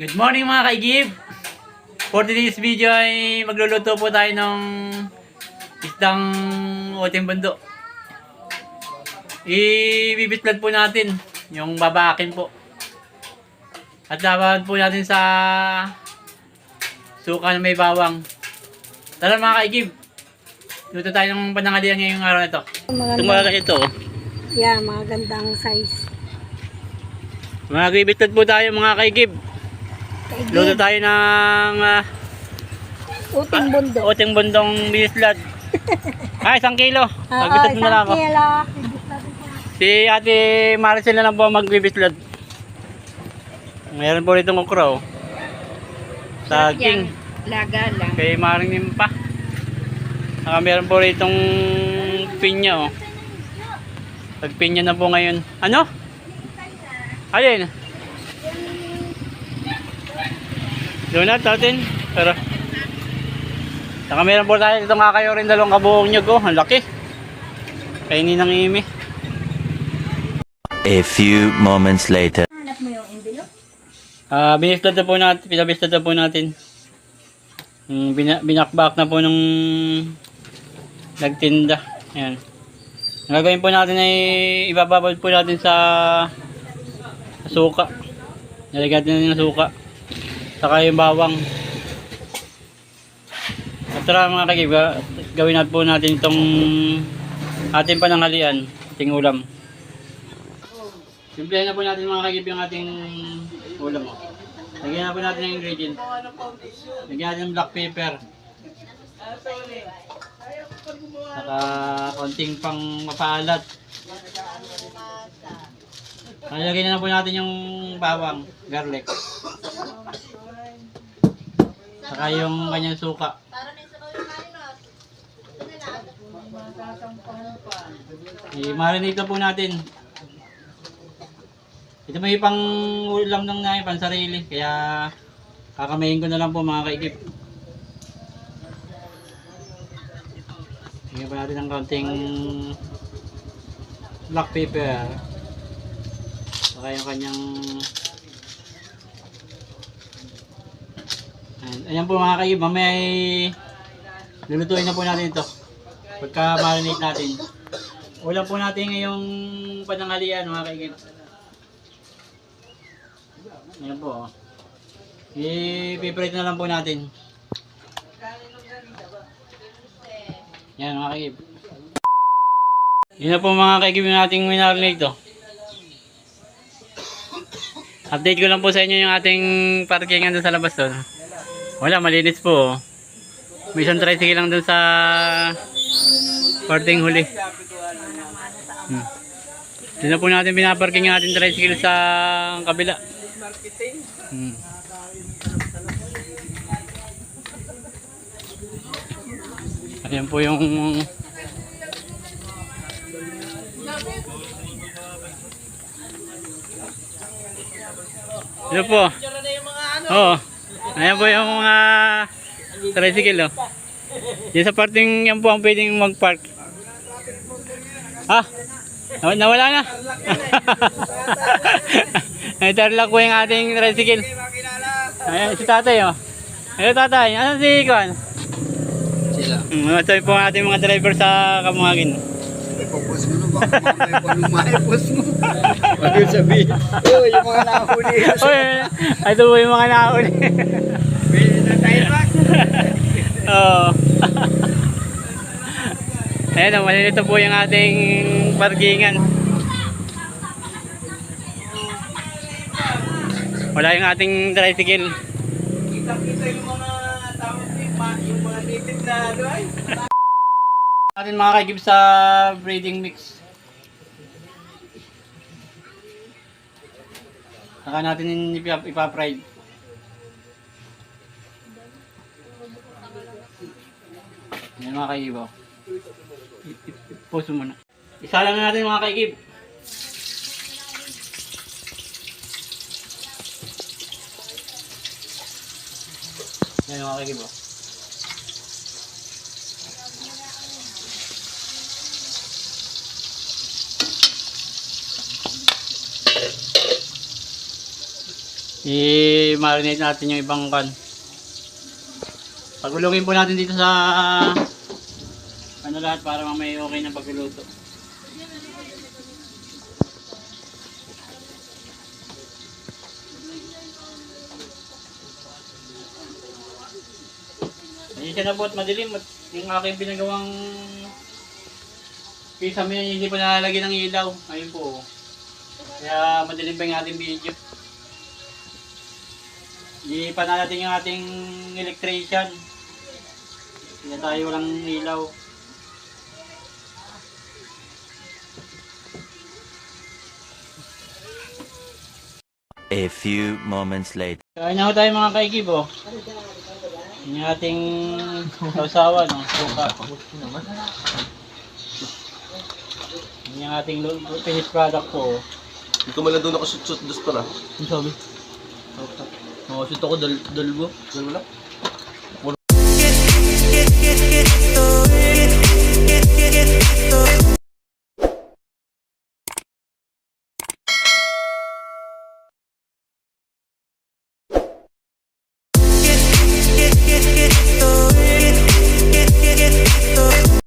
Good morning mga kaigib! For today's video ay magluluto po tayo ng isdang uting bundo. Ibibitlad po natin yung babakin po. At laban po natin sa suka na may bawang. Tara mga kaigib! Luto tayo ng panangalian ngayong araw na ito. Itong mga ganito. Yeah, mga gandang size. Magbibitlad po tayo mga kaigib. Luto tayo ng uting bundo. uting bundong bislad. Ay, 1 kilo. Magbislad mo na lang ako. Si Ate Maricel na lang po magbibislad. Mayroon po ritong okra. Saging. Laga lang. Kay Maring Nimpa. Saka meron po ritong pinya. Tagpinya na po ngayon. Ano? Alin? Donut natin. Pero saka meron po tayo itong kakayo rin 2 kabuong nyug. Ang laki. Kainin ng imi. A few moments later. Hanap mo yung envelope? Binislad na po natin. Pinabislad na po natin. Binakbak na po nung nagtinda. Ayan. Ang gagawin po natin ay ibababad po natin sa suka. Nalagyan natin ng suka. Saka yung bawang. At tara mga kagib, gawin natin po natin itong ating pananghalian, ating ulam. Simplihan na po natin mga kagib yung ating ulam. Lagyan na po natin ng ingredient. Lagyan natin ng black pepper. Saka konting pang mapaalat. Lagyan na po natin yung bawang, garlic. Saka yung kanyang suka. I-marinate na po natin. Ito may pang ulam ng namin, pang sarili. Kaya kakamayin ko na lang po mga kaigip. Lagyan pa natin ng kaunting black pepper. Saka yung kanyang ayan po mga kaigib, mamaya ay lulutuin na po natin ito pagka marinate natin. Ulam po natin ngayong pananghalian mga kaigib. Ayan po, i-prepare na lang po natin. Yan mga kaigib. Yun na po mga kaigib yung ating marinate ito. Update ko lang po sa inyo yung ating parkingan doon sa labas doon. Wala, malinis po. May isang tricycle lang doon sa parting huli. Doon na po natin pinaparking yung ating tricycle sa kabila. Ayan po yung ito po. Oo. Ayan po yung mga tricycle. Oh. Yan sa parting yan po ang pwedeng mag-park. Nawala na. Interlock po yung ating tricycle. Ayan si tatay. Oh. Ayan tatay. Ano si Kwan? Sila. Sabi po ang ating mga driver sa Kamuhagin. Ipapos mo na baka mamaya pa lumayapos mo. Huwag yung sabihin. Yung mga nahuli. Ito po yung mga nahuli. Pwede na tayo back. Oo. Ayan o, malinito po yung ating parkingan. Wala yung ating tricycle. Kita-kita yung mga tao, yung mga native na ano ay. Natin mga kaigib sa breeding mix. Saka natin ipa-fried. Yan mga kaigib. I-post muna. Isa lang na natin mga kaigib. Yan mga kaigib. I-marinate natin yung ibang kan. Pagulungin po natin dito sa ano lahat para mamaya okay na pagluluto. Hindi siya na po at madilim at yung aking pinagawang pizza mo yan, hindi pa nalalagyan ng ilaw. Ayun po. Kaya madilim pa yung ating video. Hindi pa na natin yung ating electrician. Hindi na tayo walang ilaw. A few moments later. Kain na ho tayo mga kaikib oh. Yung ating sausawan no. Suka. Yung ating finished product po. Dito man lang doon ako shoot dos pala. Ano sabi? Shoot ako dalawa. Dalawa lang.